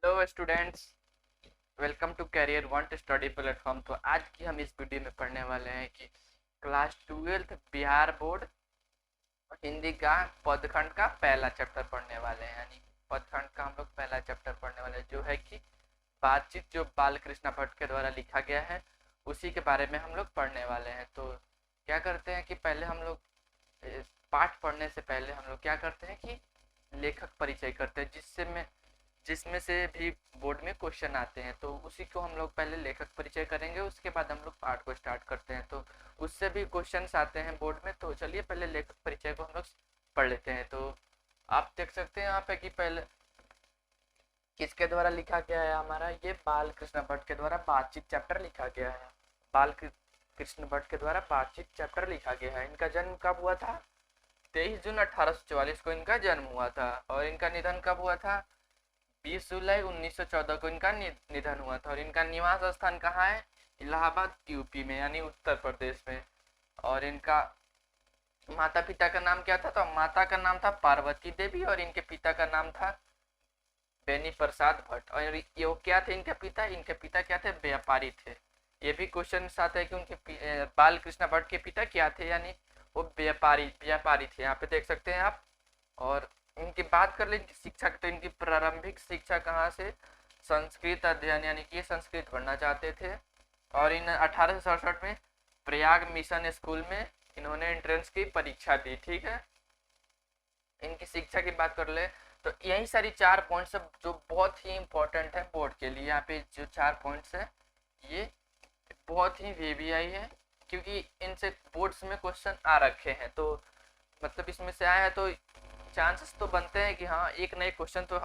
Hello students, welcome to career one study platform. तो आज की हम इस वीडियो में पढ़ने वाले हैं कि class 12th Bihar board Hindi का पदखंड का पहला चैप्टर पढ़ने वाले हैं। यानी पदखंड का हम लोग पहला चैप्टर पढ़ने वाले हैं, जो है कि बातचीत, जो बाल कृष्णा भट्ट के द्वारा लिखा गया है, उसी के बारे में हम लोग पढ़ने वाले हैं। तो क्या करते हैं कि पहले हम लोग पाठ पढ़ने से पहले हम लोग क्या करते हैं कि लेखक परिचय करते हैं, जिसमें से भी बोर्ड में क्वेश्चन आते हैं। तो उसी को हम लोग पहले लेखक परिचय करेंगे, उसके बाद हम लोग पाठ को स्टार्ट करते हैं। तो उससे भी क्वेश्चंस आते हैं बोर्ड में। तो चलिए पहले लेखक परिचय को हम लोग पढ़ लेते हैं। तो आप देख सकते हैं यहाँ पे कि पहले किसके द्वारा लिखा गया है, हमारा ये बाल कृष्ण भट्ट के द्वारा बातचीत चैप्टर लिखा गया है। बाल कृष्ण भट्ट के द्वारा बातचीत चैप्टर लिखा गया है। इनका जन्म कब हुआ था? 23 जून 1844 को इनका जन्म हुआ था। और इनका निधन कब हुआ था? 20 जुलाई 1914 को इनका निधन हुआ था। और इनका निवास स्थान कहाँ है? इलाहाबाद, यूपी में, यानी उत्तर प्रदेश में। और इनका माता पिता का नाम क्या था? तो माता का नाम था पार्वती देवी और इनके पिता का नाम था बेनी प्रसाद भट्ट। और ये क्या थे इनके पिता? इनके पिता क्या थे? व्यापारी थे। ये भी क्वेश्चन आते हैं कि उनके बाल कृष्ण भट्ट के पिता क्या थे, यानी वो व्यापारी थे। यहाँ पे देख सकते हैं आप। और इनकी बात कर लें शिक्षा की, तो इनकी प्रारंभिक शिक्षा कहाँ से? संस्कृत अध्ययन, यानी कि संस्कृत पढ़ना चाहते थे। और इन 1867 में प्रयाग मिशन स्कूल में इन्होंने एंट्रेंस की परीक्षा दी। ठीक है। इनकी शिक्षा की बात कर ले तो यही सारी 4 पॉइंट्स जो बहुत ही इंपॉर्टेंट है बोर्ड के लिए। यहाँ पे जो 4 पॉइंट्स है ये बहुत ही वीवीआई है, क्योंकि इनसे बोर्ड्स में क्वेश्चन आ रखे हैं। तो मतलब इसमें से आया है तो चांसेस तो बनते हैं कि हाँ एक नए क्वेश्चन तो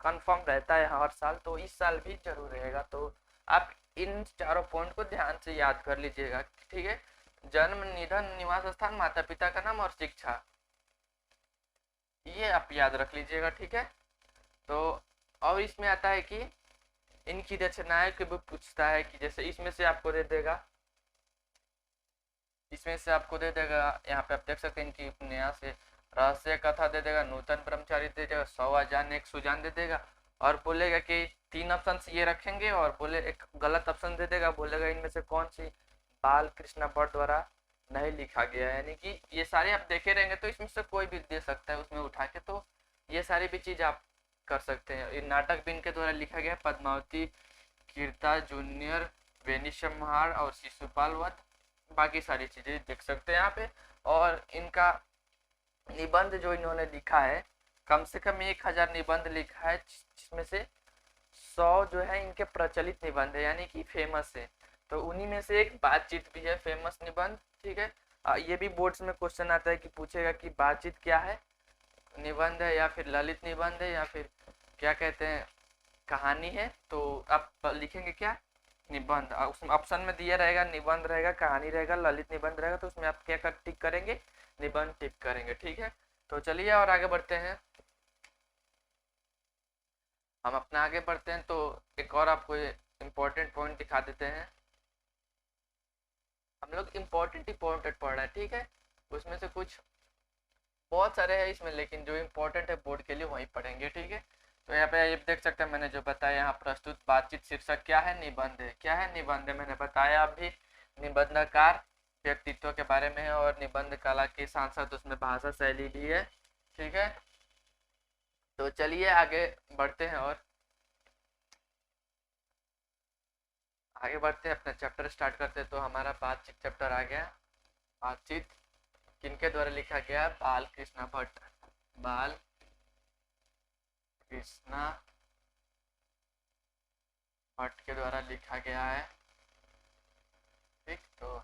कंफर्म रहता है हर साल। तो इस साल भी जरूर रहेगा। तो आप इन चारों पॉइंट को ध्यान से याद कर लीजिएगा। ठीक है। जन्म, निधन, निवास स्थान, माता पिता का नाम और शिक्षा, ये आप याद रख लीजिएगा। ठीक है। तो और इसमें आता है कि इनकी रचनाएं के भी पूछता है कि जैसे इसमें से आपको दे देगा, यहाँ पे आप देख सकते हैं इनकी उपन्यास है, रहस्य कथा दे देगा, नूतन ब्रह्मचारी दे देगा, 100 अजान एक सुजान दे देगा। और बोलेगा कि 3 ऑप्शन ये रखेंगे और बोले एक गलत ऑप्शन दे देगा, बोलेगा इनमें से कौन सी बाल कृष्ण भट्ट द्वारा नहीं लिखा गया है। यानी कि ये सारे आप देखे रहेंगे तो इसमें से कोई भी दे सकता है उसमें उठा के। तो ये सारी भी चीज आप कर सकते हैं। ये नाटक भी इनके द्वारा लिखा गया है, पद्मावती, कीर्ता जूनियर, बेनिशमहार और शिशुपाल वध, बाकी सारी चीजें देख सकते हैं यहाँ पे। और इनका निबंध जो इन्होंने लिखा है, कम से कम 1000 निबंध लिखा है, जिसमें से 100 जो है इनके प्रचलित निबंध है, यानी कि फेमस है। तो उन्हीं में से एक बातचीत भी है, फेमस निबंध। ठीक है। ये भी बोर्ड्स में क्वेश्चन आता है कि पूछेगा कि बातचीत क्या है, निबंध है या फिर ललित निबंध है या फिर क्या कहते हैं कहानी है। तो आप लिखेंगे क्या? निबंध। उसमें ऑप्शन में दिया रहेगा निबंध रहेगा, कहानी रहेगा, ललित निबंध रहेगा। तो उसमें आप क्या कर टिक करेंगे? निबंध टिक करेंगे। ठीक है। तो चलिए और आगे बढ़ते हैं। हम अपना आगे बढ़ते हैं तो एक और आपको इम्पोर्टेंट पॉइंट दिखा देते हैं। हम लोग इम्पोर्टेंट पढ़ रहे हैं। ठीक है। उसमें से कुछ बहुत सारे हैं इसमें, लेकिन जो इम्पोर्टेंट है बोर्ड के लिए वही पढ़ेंगे। ठीक है। तो यहाँ पे ये देख सकते हैं, मैंने जो बताया यहाँ प्रस्तुत बातचीत शीर्षक क्या है? निबंध है। क्या है? निबंध है। मैंने बताया अभी निबंधकार व्यक्तित्व के बारे में है और निबंध कला के साथ साथ उसमें भाषा शैली भी है। ठीक है। तो चलिए आगे बढ़ते हैं और अपना चैप्टर स्टार्ट करते हैं। तो हमारा बातचीत चैप्टर आ गया। बातचीत किनके द्वारा लिखा गया? बाल कृष्ण भट्ट। बाल कृष्ण भट्ट के द्वारा लिखा गया है। ठीक। तो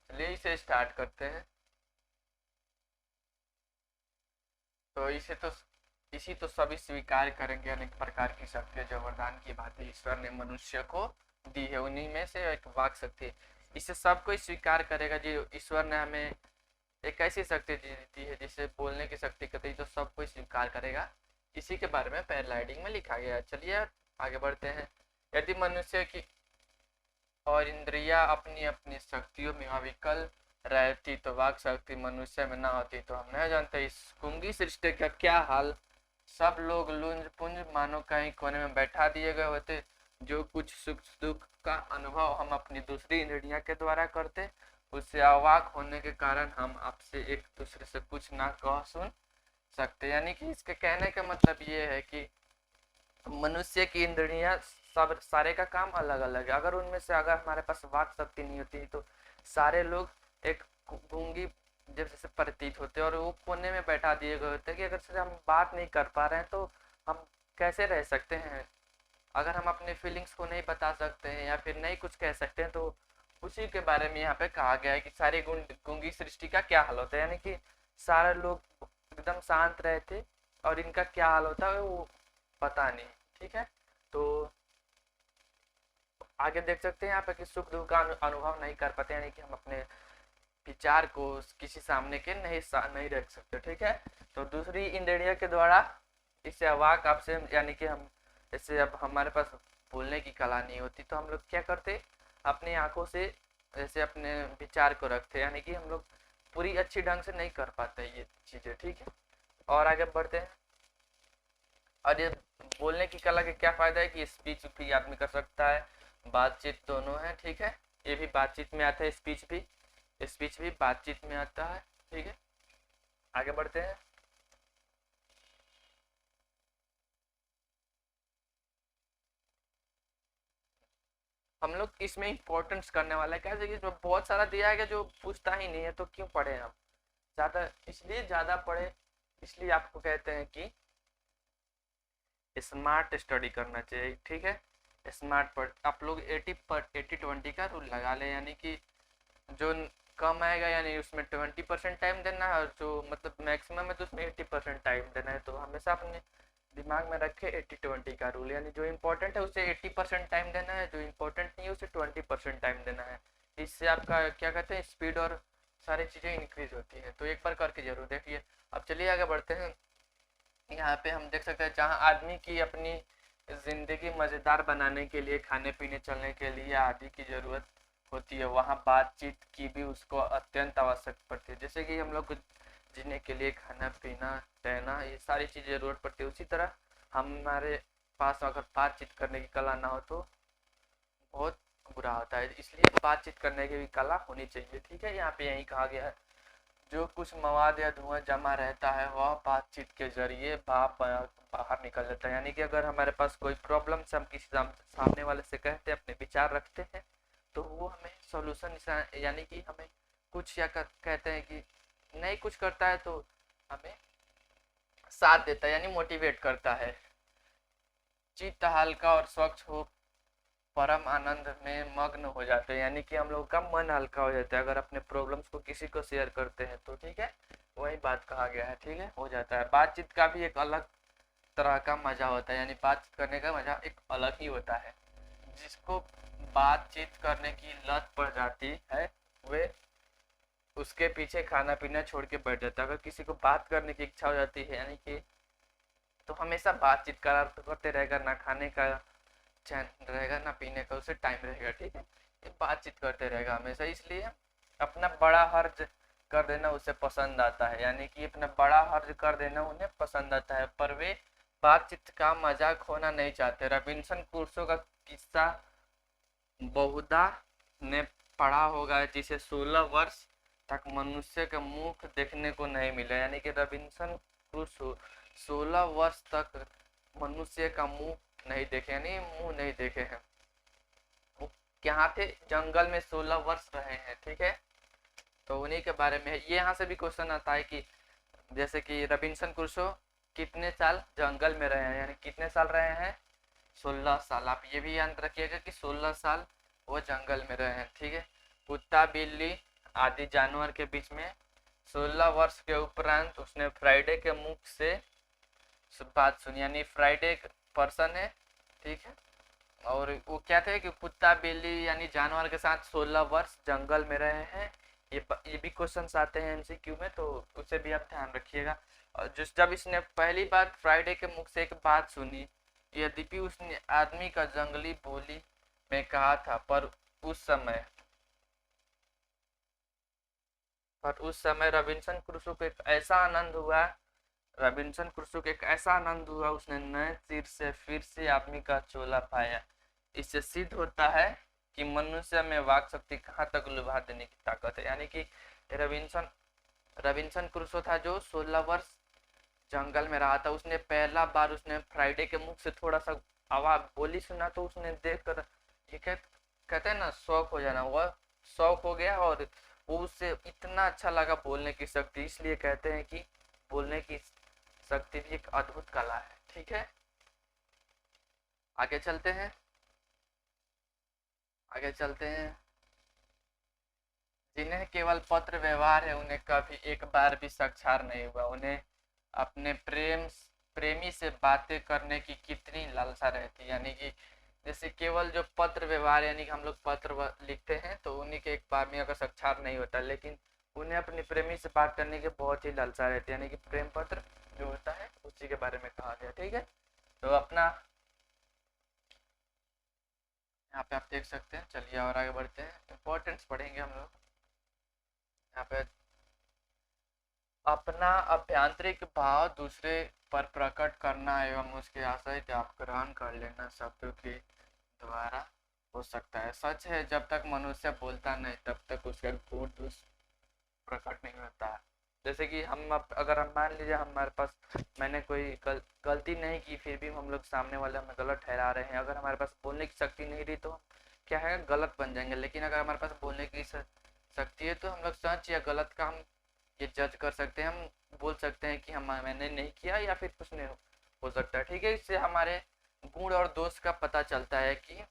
चलिए इसे स्टार्ट करते हैं। तो इसी तो सभी स्वीकार करेंगे, अनेक प्रकार की शक्ति जो वरदान की भांति ईश्वर ने मनुष्य को दी है, उन्हीं में से एक वाक शक्ति। इसे सब कोई स्वीकार करेगा जो ईश्वर ने हमें एक ऐसी शक्ति दी है जिसे बोलने की शक्ति कहते हैं, तो सब कोई स्वीकार करेगा। इसी के बारे में पैरालाइडिंग में लिखा गया है। चलिए आगे बढ़ते हैं। यदि मनुष्य की और इंद्रिया अपनी अपनी शक्तियों में अविकल रहती तो वाक शक्ति मनुष्य में ना होती, तो हम नहीं जानते इस कुंगी सृष्टि का क्या हाल सब लोग लुंज पुंज मानो कहीं कोने में बैठा दिए गए होते। जो कुछ सुख दुख का अनुभव हम अपनी दूसरी इंद्रियों के द्वारा करते, उससे अवाक होने के कारण हम आपसे एक दूसरे से कुछ ना कह सुन सकते। यानी कि इसके कहने का मतलब ये है कि मनुष्य की इंद्रियां सब सारे का काम अलग अलग है। अगर उनमें से अगर हमारे पास वाक शक्ति नहीं होती तो सारे लोग एक गूंगी जैसे प्रतीत होते और वो कोने में बैठा दिए गए होते कि अगर से हम बात नहीं कर पा रहे हैं तो हम कैसे रह सकते हैं। अगर हम अपने फीलिंग्स को नहीं बता सकते हैं या फिर नहीं कुछ कह सकते हैं तो उसी के बारे में यहाँ पे कहा गया है कि सारी गूंगी सृष्टि का क्या हाल होता है। यानी कि सारे लोग एकदम शांत रहते और इनका क्या हाल होता है वो पता नहीं। ठीक है, तो आगे देख सकते हैं यहाँ पे कि सुख दुख का अनुभव नहीं कर पाते, यानी कि हम अपने विचार को किसी सामने के नहीं रख सकते। ठीक है, तो दूसरी इंद्रिय के द्वारा इससे अवाक आपसे यानी कि हम जैसे अब हमारे पास बोलने की कला नहीं होती तो हम लोग क्या करते, अपनी आंखों से जैसे अपने विचार को रखते, यानी कि हम लोग पूरी अच्छी ढंग से नहीं कर पाते ये चीज़ें। ठीक है, और आगे बढ़ते हैं। और ये बोलने की कला के क्या फ़ायदा है कि स्पीच भी आदमी कर सकता है, बातचीत दोनों है। ठीक है, ये भी बातचीत में आता है, स्पीच भी बातचीत में आता है। ठीक है, आगे बढ़ते हैं। हम लोग इसमें इम्पोर्टेंस करने वाला है कैसे कि जो बहुत सारा दिया है जो पूछता ही नहीं है तो क्यों पढ़े हम ज़्यादा, इसलिए ज़्यादा पढ़े, इसलिए आपको कहते हैं कि स्मार्ट स्टडी करना चाहिए। ठीक है, स्मार्ट पर आप लोग 80/20 का रूल लगा लें, यानी कि जो कम आएगा यानी उसमें 20% टाइम देना है और जो मतलब मैक्सिमम है तो उसमें 80% टाइम देना है। तो हमेशा अपने दिमाग में रखे 80/20 का रूल, यानी जो इम्पोर्टेंट है उसे 80% टाइम देना है, जो इम्पोर्टेंट नहीं है उसे 20% टाइम देना है। इससे आपका क्या कहते हैं स्पीड और सारी चीज़ें इंक्रीज होती है। तो एक बार करके जरूर देखिए। अब चलिए आगे बढ़ते हैं। यहाँ पे हम देख सकते हैं जहाँ आदमी की अपनी ज़िंदगी मज़ेदार बनाने के लिए खाने पीने चलने के लिए आदि की ज़रूरत होती है, वहाँ बातचीत की भी उसको अत्यंत आवश्यक पड़ती है। जैसे कि हम लोग को जीने के लिए खाना पीना रहना ये सारी चीज़ ज़रूरत पड़ती है, उसी तरह हमारे पास अगर बातचीत करने की कला ना हो तो बहुत बुरा होता है। इसलिए बातचीत करने की भी कला होनी चाहिए। ठीक है, यहाँ पे यही कहा गया है जो कुछ मवाद या धुआं जमा रहता है वह बातचीत के जरिए भाप बाहर निकल जाता है। यानी कि अगर हमारे पास कोई प्रॉब्लम से हम किसी सामने वाले से कहते हैं अपने विचार रखते हैं तो वो हमें सॉल्यूशन यानी कि हमें कुछ या कहते हैं कि नहीं कुछ करता है तो हमें साथ देता है यानी मोटिवेट करता है। चित्त हल्का और स्वच्छ हो परम आनंद में मग्न हो जाते हैं, यानी कि हम लोग का मन हल्का हो जाता है अगर अपने प्रॉब्लम्स को किसी को शेयर करते हैं तो। ठीक है, वही बात कहा गया है। ठीक है, हो जाता है। बातचीत का भी एक अलग तरह का मजा होता है, यानी बातचीत करने का मजा एक अलग ही होता है। जिसको बातचीत करने की लत पड़ जाती है वे उसके पीछे खाना पीना छोड़ के बैठ जाता है। अगर किसी को बात करने की इच्छा हो जाती है यानी कि तो हमेशा बातचीत करते रहेगा, ना खाने का चैन रहेगा ना पीने का उसे टाइम रहेगा। ठीक है, ये बातचीत करते रहेगा हमेशा, इसलिए अपना बड़ा हर्ज कर देना उसे पसंद आता है, यानी कि अपना बड़ा हर्ज कर देना उन्हें पसंद आता है, पर वे बातचीत का मजाक होना नहीं चाहते। रॉबिन्सन क्रूसो का किस्सा बहुधा ने पढ़ा होगा जिसे 16 वर्ष तक मनुष्य का मुख देखने को नहीं मिला, यानी कि रॉबिन्सन क्रूसो 16 वर्ष तक मनुष्य का मुंह नहीं देखे यानी मुंह नहीं देखे हैं। वो यहाँ थे जंगल में 16 वर्ष रहे हैं। ठीक है, तो उन्हीं के बारे में ये यहाँ से भी क्वेश्चन आता है कि जैसे कि रॉबिन्सन क्रूसो कितने साल जंगल में रहे हैं, यानी कितने साल रहे हैं 16 साल। आप ये भी याद रखिएगा कि 16 साल वो जंगल में रहे हैं। ठीक है, कुत्ता बिल्ली आदि जानवर के बीच में 16 वर्ष के उपरांत उसने फ्राइडे के मुख से बात सुनी, यानी फ्राइडे पर्सन है। ठीक है, और वो क्या थे कि कुत्ता बिल्ली यानी जानवर के साथ 16 वर्ष जंगल में रहे हैं। ये भी क्वेश्चंस आते हैं एमसीक्यू में, तो उसे भी आप ध्यान रखिएगा। और जिस जब इसने पहली बार फ्राइडे के मुख से एक बात सुनी, यद्यपि उसने आदमी का जंगली बोली में कहा था, पर उस समय रॉबिन्सन क्रूसो को एक ऐसा आनंद हुआ रॉबिन्सन क्रूसो को एक ऐसा आनंद हुआ, उसने नए सिर से फिर से आदमी का चोला पाया। इससे सिद्ध होता है कि मनुष्य में वाक शक्ति कहाँ तक लुभा देने की ताकत है। यानी कि रॉबिन्सन रॉबिन्सन क्रूसो था जो 16 वर्ष जंगल में रहा था। उसने पहला बार उसने फ्राइडे के मुख से थोड़ा सा आवाज बोली सुना तो उसने देख कर ये कहते हैं ना शौक हो जाना, वह शौक हो गया और वो उससे इतना अच्छा लगा बोलने की शक्ति। इसलिए कहते हैं कि बोलने की शक्ति भी एक अद्भुत कला है। ठीक है, आगे चलते हैं। आगे चलते हैं। जिन्हें केवल पत्र व्यवहार है उन्हें कभी एक बार भी साक्षात नहीं हुआ। उन्हें अपने प्रेमी से बातें करने की कितनी लालसा रहती। यानी कि जैसे केवल जो पत्र व्यवहार यानी कि हम लोग पत्र लिखते हैं तो उन्हीं के एक बार में अगर साक्षात नहीं होता, लेकिन उन्हें अपने प्रेमी से बात करने की बहुत ही लालसा रहती है। यानी कि प्रेम पत्र जो होता है उसी के बारे में कहा गया। ठीक है, तो अपना यहाँ पे आप देख सकते हैं। चलिए और आगे बढ़ते हैं, इंपॉर्टेंस पढ़ेंगे हम लोग यहाँ पे। अपना अभ्यांतरिक भाव दूसरे पर प्रकट करना एवं उसके आशय का आप ग्रहण कर लेना शब्दों के द्वारा हो सकता है। सच है, जब तक मनुष्य बोलता नहीं तब तक उसका गुण दोष प्रकट नहीं होता। जैसे कि अगर हम मान लीजिए हमारे पास मैंने कोई गलती नहीं की, फिर भी हम लोग सामने वाले हमें गलत ठहरा रहे हैं। अगर हमारे पास बोलने की शक्ति नहीं रही तो क्या है, गलत बन जाएंगे। लेकिन अगर हमारे पास बोलने की शक्ति है तो हम लोग सच या गलत का हम ये जज कर सकते हैं। हम बोल सकते हैं कि मैंने नहीं किया या फिर कुछ नहीं हो सकता है। ठीक है, इससे हमारे गुण और दोष का पता चलता है कि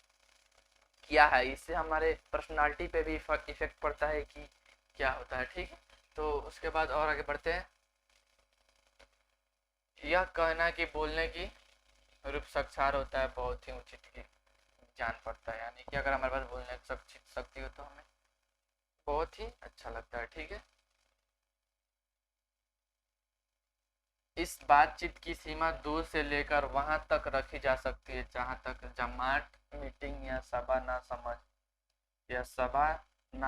क्या है। इससे हमारे पर्सनालिटी पे भी इफेक्ट पड़ता है कि क्या होता है। ठीक है, तो उसके बाद और आगे बढ़ते हैं। यह कहना कि बोलने की रूप साक्षात होता है बहुत ही उचित ही जान पड़ता है। यानी कि अगर हमारे पास बोलने की शक्ति हो तो हमें बहुत ही अच्छा लगता है। ठीक है, इस बातचीत की सीमा दूर से लेकर वहां तक रखी जा सकती है जहां तक जमात मीटिंग या सभा ना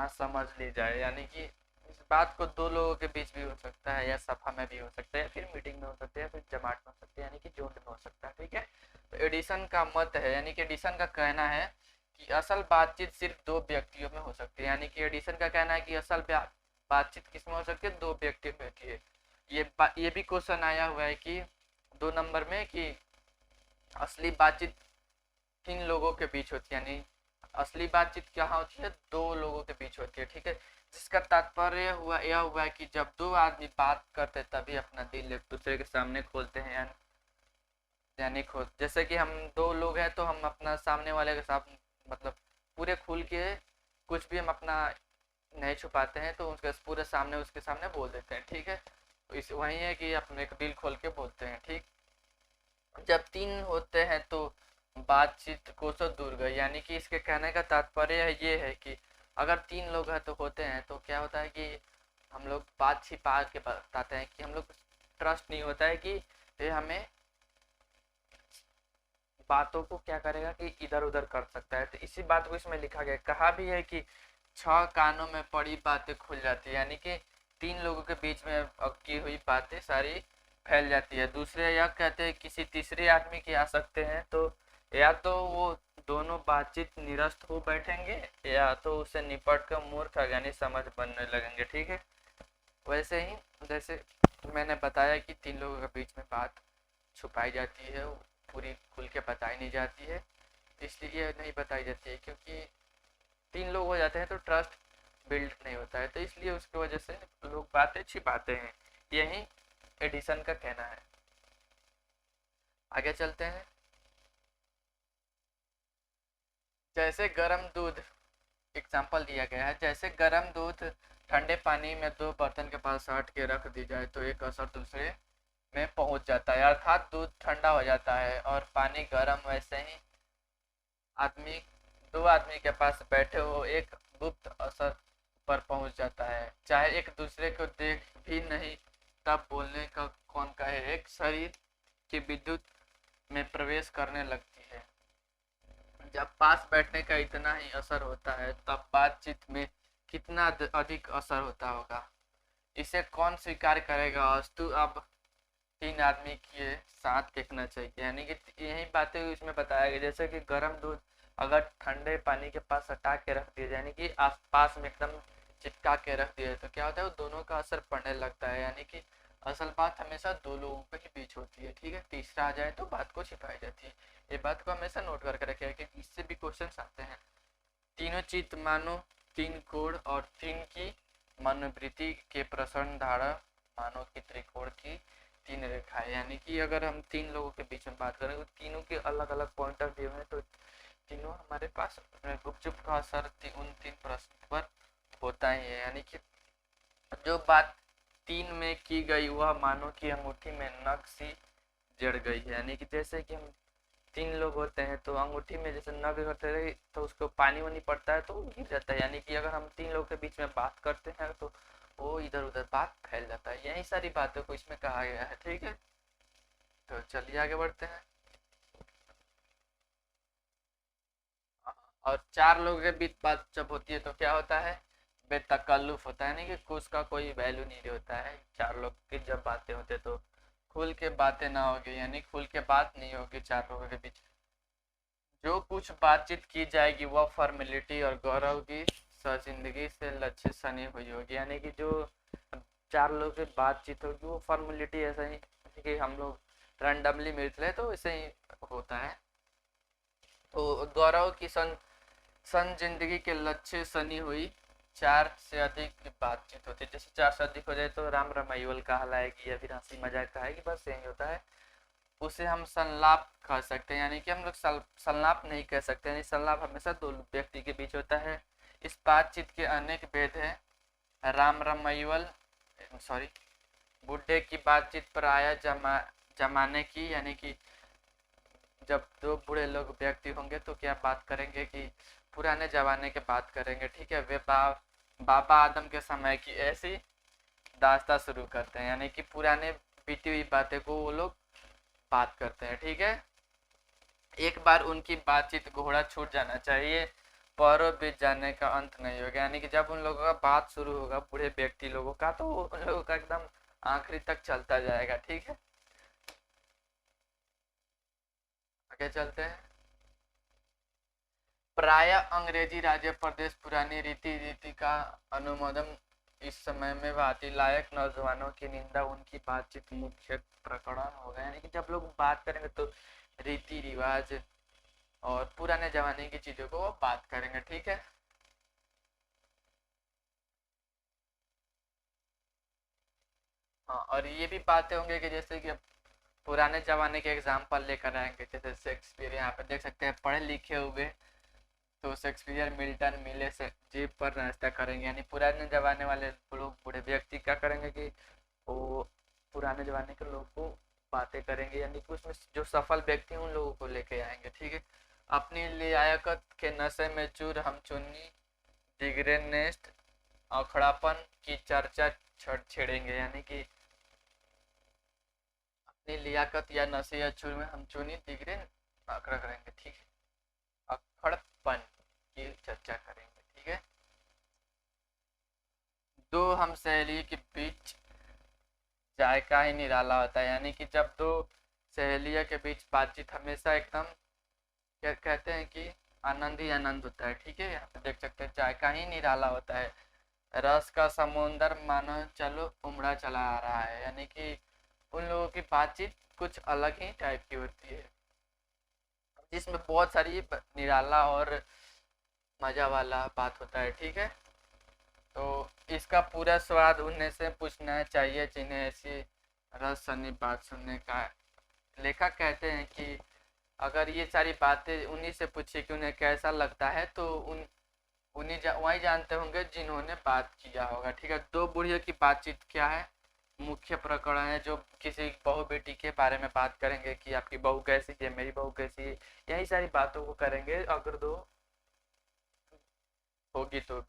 समझ ली जाए। यानी कि इस बात को दो लोगों के बीच भी हो सकता है, या सभा में भी हो सकता है, फिर मीटिंग में हो सकता है, फिर जमात में हो सकता है, यानी कि झुंड में हो सकता है। ठीक है, तो एडिसन का मत है, यानी कि एडिसन का कहना है कि असल बातचीत सिर्फ दो व्यक्तियों में हो सकती है। यानी कि एडिसन का कहना है कि असल बातचीत किस में हो सकती है, दो व्यक्तियों में होती है। ये भी क्वेश्चन आया हुआ है कि 2 नंबर में कि असली बातचीत किन लोगों के बीच होती है। यानी असली बातचीत क्या होती है, दो लोगों के बीच होती है। ठीक है, जिसका तात्पर्य यह हुआ है कि जब दो आदमी बात करते तभी अपना दिल एक दूसरे के सामने खोलते हैं। यानी जैसे कि हम दो लोग हैं तो हम अपना सामने वाले के साथ मतलब पूरे खुल के कुछ भी हम अपना नहीं छुपाते हैं, तो उसके पूरे सामने उसके सामने बोल देते हैं। ठीक है, तो इस वही है कि अपने दिल खोल के बोलते हैं। ठीक, जब 3 होते हैं तो बातचीत कोसों दूर गई। यानी कि इसके कहने का तात्पर्य ये है कि अगर 3 लोग हैं तो होते हैं तो क्या होता है कि हम लोग बात छिपा के बताते हैं कि हम लोग ट्रस्ट नहीं होता है कि ये हमें बातों को क्या करेगा कि इधर उधर कर सकता है। तो इसी बात को इसमें लिखा गया, कहा भी है कि 6 कानों में पड़ी बातें खुल जाती है। यानी कि 3 लोगों के बीच में की हुई बातें सारी फैल जाती है। दूसरे यह कहते हैं किसी तीसरे आदमी के आ सकते हैं, तो या तो वो दोनों बातचीत निरस्त हो बैठेंगे या तो उसे निपट कर मूर्ख अज्ञानी समझ बनने लगेंगे। ठीक है, वैसे ही जैसे मैंने बताया कि 3 लोगों के बीच में बात छुपाई जाती है, वो पूरी खुल के बताई नहीं जाती है। इसलिए नहीं बताई जाती है क्योंकि 3 लोग हो जाते हैं तो ट्रस्ट बिल्ड नहीं होता है, तो इसलिए उसकी वजह से लोग बातें छिपाते हैं। यही एडिसन का कहना है। आगे चलते हैं। जैसे गर्म दूध, एग्जाम्पल दिया गया है, जैसे गर्म दूध ठंडे पानी में 2 बर्तन के पास हट के रख दी जाए तो एक असर दूसरे में पहुंच जाता है, अर्थात दूध ठंडा हो जाता है और पानी गर्म। वैसे ही आदमी 2 आदमी के पास बैठे हो एक गुप्त असर पर पहुंच जाता है, चाहे एक दूसरे को देख भी नहीं तब बोलने का कौन कहे, एक शरीर की विद्युत में प्रवेश करने लगती है। जब पास बैठने का इतना ही असर होता है तब बातचीत में कितना अधिक असर होता होगा, इसे कौन स्वीकार करेगा। अस्तु अब 3 तीन आदमी के साथ देखना चाहिए, यानी कि यही बातें इसमें बताया गया। जैसे कि गर्म दूध अगर ठंडे पानी के पास हटा के रख दिया, यानी कि आस पास में एकदम चिपका के रख दिया, तो क्या होता है, वो दोनों का असर पड़ने लगता है। यानी कि असल बात हमेशा दो लोगों के ही बीच होती है, ठीक है। तीसरा आ जाए तो बात को छिपाई जाती है। ये बात को हमेशा नोट करके रखिए कि इससे भी क्वेश्चन आते हैं। तीनों चित्त मानो तीन कोण और तीन की मनोवृत्ति के प्रसन्न धारा मानो की त्रिकोण की तीन रेखाएं। यानी कि अगर हम तीन लोगों के बीच में बात करें तो तीनों के अलग अलग पॉइंट ऑफ व्यू है, तो तीनों हमारे पास गुपचुप का असर उन तीन प्रश्न पर होता ही है। यानी कि जो बात तीन में की गई वह मानो की अंगूठी में नग सी जड़ गई है। यानी कि जैसे कि हम तीन लोग होते हैं तो अंगूठी में जैसे नग करते रहे तो उसको पानी वानी पड़ता है तो वो गिर जाता है। यानी कि अगर हम तीन लोग के बीच में बात करते हैं तो वो इधर उधर बात फैल जाता है। यही सारी बातों को इसमें कहा गया है, ठीक है। तो चलिए आगे बढ़ते हैं। और चार लोगों के बीच बात जब होती है तो क्या होता है, बेतकल्लुफ होता है, नहीं कि कुछ का कोई वैल्यू नहीं होता है। चार लोग की जब बातें होते तो खुल के बातें ना होगी, यानी खुल के बात नहीं होगी चार लोगों के बीच। जो कुछ बातचीत की जाएगी वह फॉर्मेलिटी और गौरव की जिंदगी से लक्ष्य सनी हुई होगी। यानी कि जो चार लोगों की बातचीत होगी वो फॉर्मेलिटी ऐसा ही कि हम लोग रैंडमली मिलते हैं तो ऐसे ही होता है। तो गौरव की सन जिंदगी के लक्ष्य सनी हुई चार से अधिक की बातचीत होती है। जैसे चार से अधिक हो जाए तो राम रमायुल कहलाएगी या फिर हंसी मजाक कहेगी, बस यही होता है। उसे हम संलाप कह सकते हैं, यानी कि हम लोग संलाप नहीं कह सकते, यानी संलाप हमेशा दो व्यक्ति के बीच होता है। इस बातचीत के अनेक भेद हैं। राम रमायुल सॉरी बुढ़े की बातचीत पर आया जमाने की, यानी कि जब दो बूढ़े लोग व्यक्ति होंगे तो क्या बात करेंगे कि पुराने जमाने के बात करेंगे, ठीक है। वे बाबा आदम के समय की ऐसी दास्ता शुरू करते हैं, यानी कि पुराने बीती हुई बातें को वो लोग बात करते हैं, ठीक है। एक बार उनकी बातचीत घोड़ा छूट जाना चाहिए, पौरों बीत जाने का अंत नहीं होगा। यानी कि जब उन लोगों का बात शुरू होगा बूढ़े व्यक्ति लोगों का तो उन लोगों का एकदम आखिरी तक चलता जाएगा, ठीक है। आगे चलते हैं। प्राय अंग्रेजी राज्य प्रदेश पुरानी रीति का अनुमोदन इस समय में भांति लायक नौजवानों की निंदा उनकी बातचीत मुख्य प्रकरण होगा। यानी कि जब लोग बात करेंगे तो रीति रिवाज और पुराने जमाने की चीजों को वो बात करेंगे, ठीक है। हाँ, और ये भी बातें होंगे कि जैसे कि पुराने जमाने के एग्जाम्पल लेकर आएंगे। जैसे शेक्सपियर, यहाँ पे देख सकते हैं पढ़े लिखे हुए तो शेक्सपियर मिल्टन मिले से जीप पर नाश्ता करेंगे। यानी पुराने जमाने वाले लोग बूढ़े व्यक्ति क्या करेंगे कि वो पुराने जमाने के लोग को बातें करेंगे, यानी कि उसमें जो सफल व्यक्ति हैं उन लोगों को लेके आएंगे, ठीक है। अपनी लियाकत के नशे में चूर हम चुन्नी दिगरे नेस्ट अखड़ापन की चर्चा छेड़ेंगे। यानी कि अपनी लियाकत या नशे या चूर में हम चुनी दिगरे आंकड़ा करेंगे, ठीक है। अखड़पन की चर्चा करेंगे, ठीक है। दो हम सहेली के बीच जायका ही निराला होता है। यानी कि जब दो सहेलियों के बीच बातचीत हमेशा एकदम क्या कहते हैं कि आनंद ही आनंद होता है, ठीक है। यहाँ पे देख सकते हैं जायका ही निराला होता है। रस का समुंदर मानो चलो उमड़ा चला आ रहा है। यानी कि उन लोगों की बातचीत कुछ अलग ही टाइप की होती है जिसमें बहुत सारी निराला और मजा वाला बात होता है, ठीक है। तो इसका पूरा स्वाद उन्हें से पूछना चाहिए जिन्हें ऐसी रस सनी बात सुनने का। लेखक कहते हैं कि अगर ये सारी बातें उन्हीं से पूछे कि उन्हें कैसा लगता है तो वही जानते होंगे जिन्होंने बात किया होगा, ठीक है। दो बूढ़ियों की बातचीत क्या है, मुख्य प्रकरण है जो किसी बहू बेटी के बारे में बात करेंगे कि आपकी बहू कैसी है, मेरी बहू कैसी है, यही सारी बातों को करेंगे। अगर दो होगी तो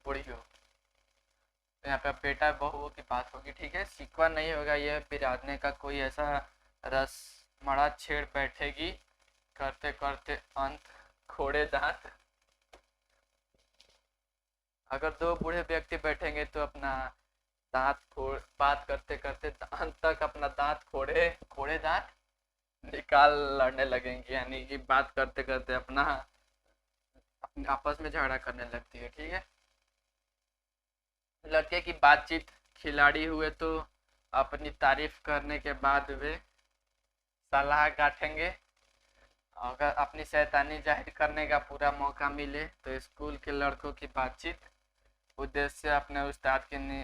बूढ़ी हो तो यहाँ पे बेटा बहुओं की बात होगी, ठीक है। सिकवा नहीं होगा, यह बिरादने का कोई ऐसा रस मड़ा छेड़ बैठेगी करते करते अंत खोड़े दांत। अगर दो बूढ़े व्यक्ति बैठेंगे तो अपना दांत बात करते करते अंत तक अपना दांत खोड़े खोड़े दांत निकाल लड़ने लगेंगे, यानी कि बात करते करते अपना आपस में झगड़ा करने लगती है। ठीक है, लड़के की बातचीत, खिलाड़ी हुए तो अपनी तारीफ करने के बाद वे सलाह गांठेंगे। अगर अपनी शैतानी जाहिर करने का पूरा मौका मिले तो स्कूल के लड़कों की बातचीत उद्देश्य अपने उस्ताद की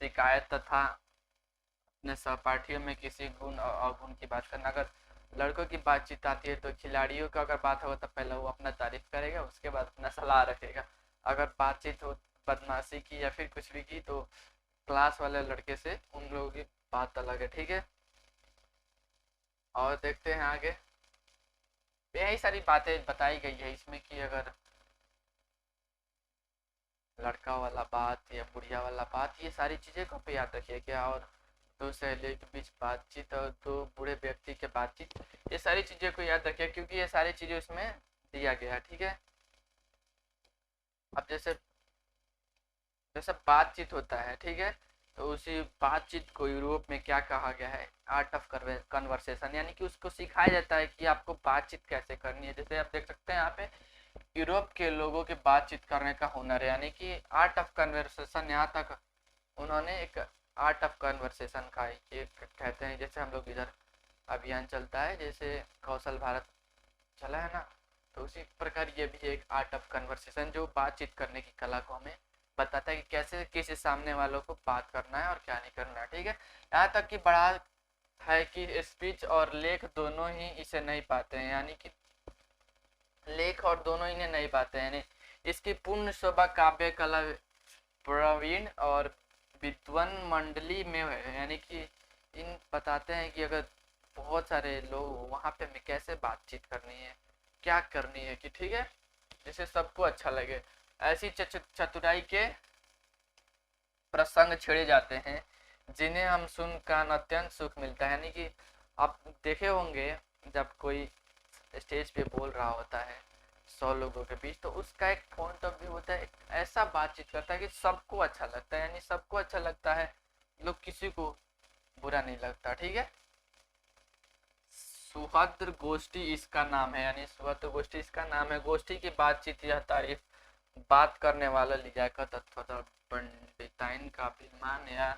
शिकायत तथा अपने सहपाठियों में किसी गुण और अवगुण की बात करना। अगर लड़कों की बातचीत आती है तो खिलाड़ियों का अगर बात होगा तो पहले वो अपना तारीफ करेगा, उसके बाद अपना सलाह रखेगा। अगर बातचीत हो बदमाशी की या फिर कुछ भी की तो क्लास वाले लड़के से उन लोगों की बात अलग है। ठीक है, और देखते हैं आगे। यही सारी बातें बताई गई है इसमें कि अगर लड़का वाला बात या बुढ़िया वाला बात, ये सारी चीज़ें को पे याद रखिए क्या। और दो सहेलियों के बीच बातचीत और दो बूढ़े व्यक्ति के बातचीत, ये सारी चीज़ें को याद रखिए क्योंकि ये सारी चीज़ें उसमें दिया गया है। ठीक है, अब जैसे जैसे बातचीत होता है, ठीक है, तो उसी बातचीत को यूरोप में क्या कहा गया है, आर्ट ऑफ कन्वर्सेशन, यानी कि उसको सिखाया जाता है कि आपको बातचीत कैसे करनी है। जैसे आप देख सकते हैं यहाँ पे यूरोप के लोगों के बातचीत करने का हुनर है, यानी कि आर्ट ऑफ कन्वर्सेशन, यहाँ तक उन्होंने एक आर्ट ऑफ कन्वर्सेशन का ये कहते हैं। जैसे हम लोग इधर अभियान चलता है, जैसे कौशल भारत चला है ना, तो उसी प्रकार ये भी एक आर्ट ऑफ कन्वर्सेशन जो बातचीत करने की कला को हमें बताता है कि कैसे किसी सामने वालों को बात करना है और क्या नहीं करना है। ठीक है, यहाँ तक कि बड़ा है कि स्पीच और लेख दोनों ही इसे नहीं पाते हैं, यानी कि लेख और दोनों इन्हें नहीं पाते हैं, यानी इसकी पूर्ण शोभा काव्य कला प्रवीण और विद्वान मंडली में है। यानी कि इन बताते हैं कि अगर बहुत सारे लोग वहाँ पे हमें कैसे बातचीत करनी है, क्या करनी है कि ठीक है, जिससे सबको अच्छा लगे। ऐसी चतुराई के प्रसंग छेड़े जाते हैं जिन्हें हम सुनकर अत्यंत सुख मिलता है। यानी कि आप देखे होंगे जब कोई स्टेज पे बोल रहा होता है 100 लोगों के बीच, तो उसका एक पॉइंट ऑफ व्यू होता है, ऐसा बातचीत करता है कि सबको अच्छा लगता है, यानी सबको अच्छा लगता है, लोग किसी को बुरा नहीं लगता। ठीक है, सुहृद गोष्ठी इसका नाम है, यानी सुहृद गोष्ठी इसका नाम है। गोष्ठी की बातचीत यह तारीफ बात करने वाला लियाकत अथवा पंडिताइन का अभिमान या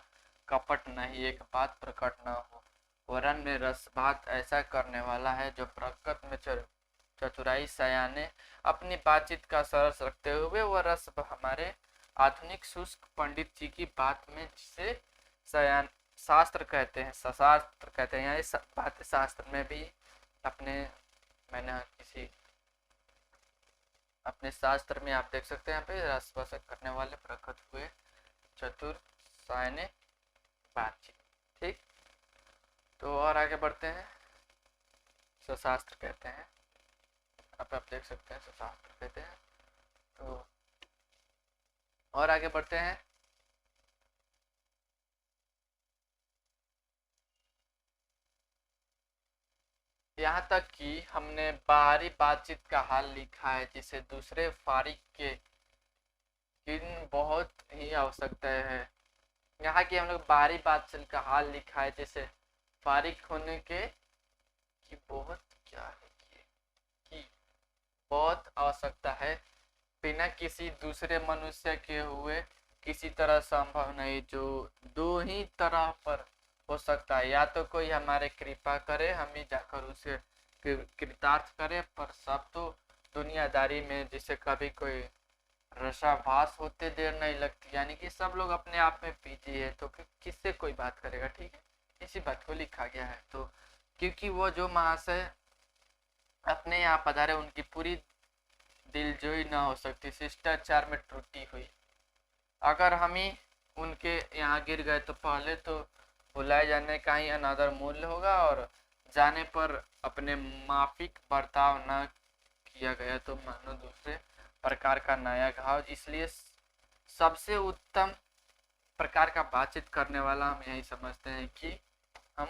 कपट नहीं, एक बात प्रकट न हो वरन में रस बात ऐसा करने वाला है जो प्रकृत में चतुराई सयाने अपनी बातचीत का सरस रखते हुए वह रस हमारे आधुनिक शुष्क पंडित जी की बात में, जिसे सयान शास्त्र कहते हैं, शास्त्र कहते हैं, यहाँ बात शास्त्र में भी अपने मैंने किसी अपने शास्त्र में आप देख सकते हैं यहाँ पे रस करने वाले प्रकट हुए चतुर सयाने बातचीत। ठीक, तो और आगे बढ़ते हैं, शास्त्र कहते हैं, आप देख सकते हैं शास्त्र कहते हैं। तो और आगे बढ़ते हैं, यहाँ तक कि हमने बाहरी बातचीत का हाल लिखा है जिसे दूसरे फारिग के किन बहुत ही आवश्यकता है। यहाँ की हम लोग बाहरी बातचीत का हाल लिखा है जैसे फारिग होने के की बहुत क्या है कि बहुत आवश्यकता है, बिना किसी दूसरे मनुष्य के हुए किसी तरह संभव नहीं, जो दो ही तरह पर हो सकता है, या तो कोई हमारे कृपा करे हम ही जाकर उसे कृतार्थ करे, पर सब तो दुनियादारी में जिसे कभी कोई रसाभास होते देर नहीं लगती, यानी कि सब लोग अपने आप में बिजी है तो किससे कोई बात करेगा। ठीक है, इसी बात को लिखा गया है। तो क्योंकि वो जो महाशय अपने यहाँ पधारे उनकी पूरी दिलजोई ना हो सकती, शिष्टाचार में त्रुटि हुई, अगर हम ही उनके यहाँ गिर गए तो पहले तो बुलाए जाने का ही अनादर मूल्य होगा, और जाने पर अपने माफिक बर्ताव न किया गया तो मानो दूसरे प्रकार का नया घाव। इसलिए सबसे उत्तम प्रकार का बातचीत करने वाला हम यही समझते हैं कि हम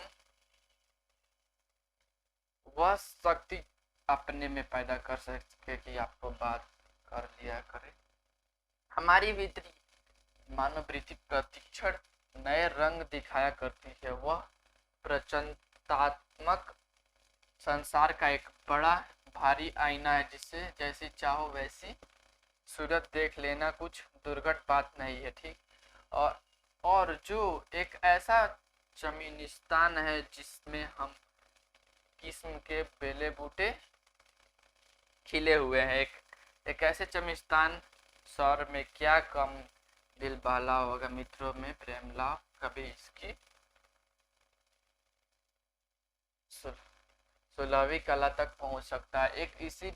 वह शक्ति अपने में पैदा कर सके कि आपको बात कर लिया करे, हमारी भीतरी मानववृत्ति प्रतिक्षण नए रंग दिखाया करती है। वह प्रचंडात्मक संसार का एक बड़ा भारी आईना है, जिससे जैसी चाहो वैसी सूरत देख लेना कुछ दुर्घट बात नहीं है। ठीक। और जो एक ऐसा जमीनिस्तान है जिसमें हम किस्म के बेले बूटे खिले हुए हैं, एक ऐसे चमिस्तान सौर में क्या कम दिल बहला होगा, मित्रों में प्रेम लाओ कभी इसकी 16वीं कला तक पहुंच सकता है। एक इसी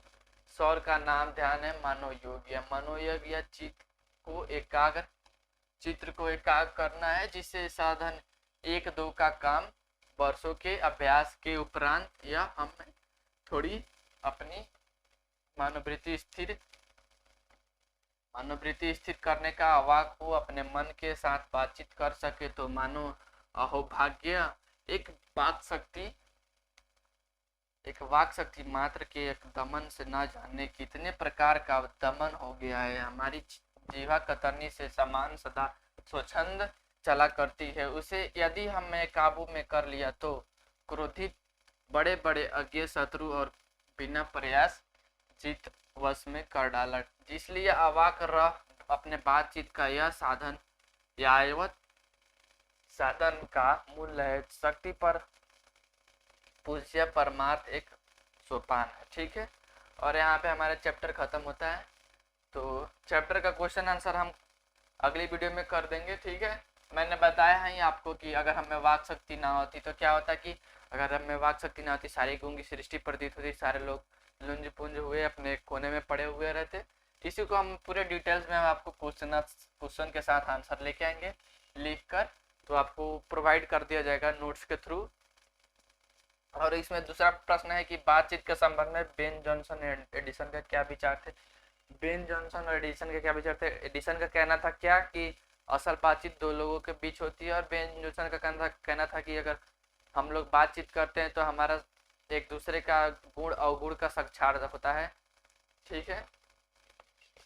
सौर का नाम ध्यान है मनोयोग। या मनोयोग या चित्र को एकाग्र करना है, जिससे साधन 1-2 का काम वर्षों के अभ्यास के उपरांत या हम थोड़ी अपनी मनोवृत्ति स्थिर करने का अवाक हो, अपने मन के साथ बातचीत कर सके तो मानो अहोभाग्य। एक वाक शक्ति मात्र के एक दमन से न जाने कितने प्रकार का दमन हो गया है। हमारी जीवा कतरनी से समान सदा स्वच्छंद चला करती है। उसे यदि हमने काबू में कर लिया तो क्रोधित बड़े बड़े अज्ञ शत्रु और बिना प्रयास जीत वश में कर डाला। इसलिए अवाक रह अपने बातचीत का यह साधन यावत साधन का मूल्य है। शक्ति पर पूज्य परमार्थ एक सोपान है। ठीक है। और यहाँ पे हमारा चैप्टर खत्म होता है। तो चैप्टर का क्वेश्चन आंसर हम अगली वीडियो में कर देंगे। ठीक है। मैंने बताया है आपको कि अगर हमें वाक शक्ति ना होती तो क्या होता कि अगर हमें वाक शक्ति ना होती, सारी गूंगी सृष्टि प्रतीत होती, सारे लोग लुंज पुंज हुए अपने कोने में पड़े हुए रहते। इसी को हम पूरे डिटेल्स में हम आपको क्वेश्चन के साथ आंसर लेके आएंगे लिख कर, तो आपको प्रोवाइड कर दिया जाएगा नोट्स के थ्रू। और इसमें दूसरा प्रश्न है कि बातचीत के संबंध में बेन जॉनसन एडिसन का क्या विचार थे। बेन जॉनसन और एडिसन के क्या विचार थे। एडिसन का कहना था क्या कि असल बातचीत 2 लोगों के बीच होती है, और बेन जॉनसन का कहना था कि अगर हम लोग बातचीत करते हैं तो हमारा एक दूसरे का गुण अवगुण का साक्षात होता है। ठीक है।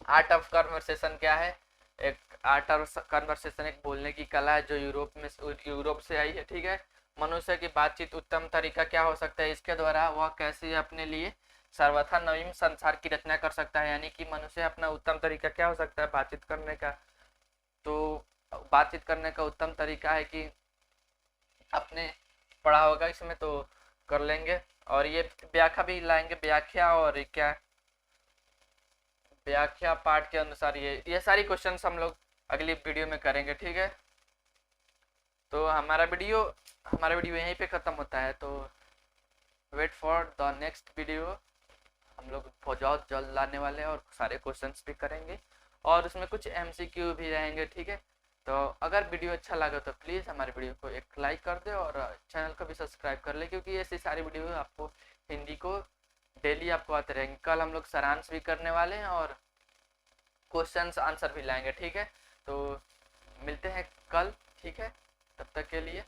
आर्ट ऑफ कन्वर्सेशन क्या है। एक आर्ट ऑफ कन्वर्सेशन एक बोलने की कला है जो यूरोप से आई है। ठीक है। मनुष्य की बातचीत उत्तम तरीका क्या हो सकता है, इसके द्वारा वह कैसे अपने लिए सर्वथा नवीन संसार की रचना कर सकता है। यानी कि मनुष्य अपना उत्तम तरीका क्या हो सकता है बातचीत करने का। तो बातचीत करने का उत्तम तरीका है कि अपने पढ़ा होगा इसमें तो कर लेंगे, और ये व्याख्या भी लाएंगे। व्याख्या और क्या व्याख्या पाठ के अनुसार ये सारी क्वेश्चंस हम लोग अगली वीडियो में करेंगे। ठीक है। तो हमारा वीडियो यहीं पे ख़त्म होता है। तो wait for the next video. हम लोग बहुत जल्द लाने वाले हैं और सारे क्वेश्चंस भी करेंगे, और उसमें कुछ MCQ भी रहेंगे। ठीक है। तो अगर वीडियो अच्छा लगा तो प्लीज़ हमारे वीडियो को एक लाइक कर दे और चैनल को भी सब्सक्राइब कर ले, क्योंकि ऐसी सारी वीडियो आपको हिंदी को डेली आपको आते रहेंगे। कल हम लोग सारांश भी करने वाले हैं और क्वेश्चंस आंसर भी लाएंगे। ठीक है। तो मिलते हैं कल। ठीक है। तब तक के लिए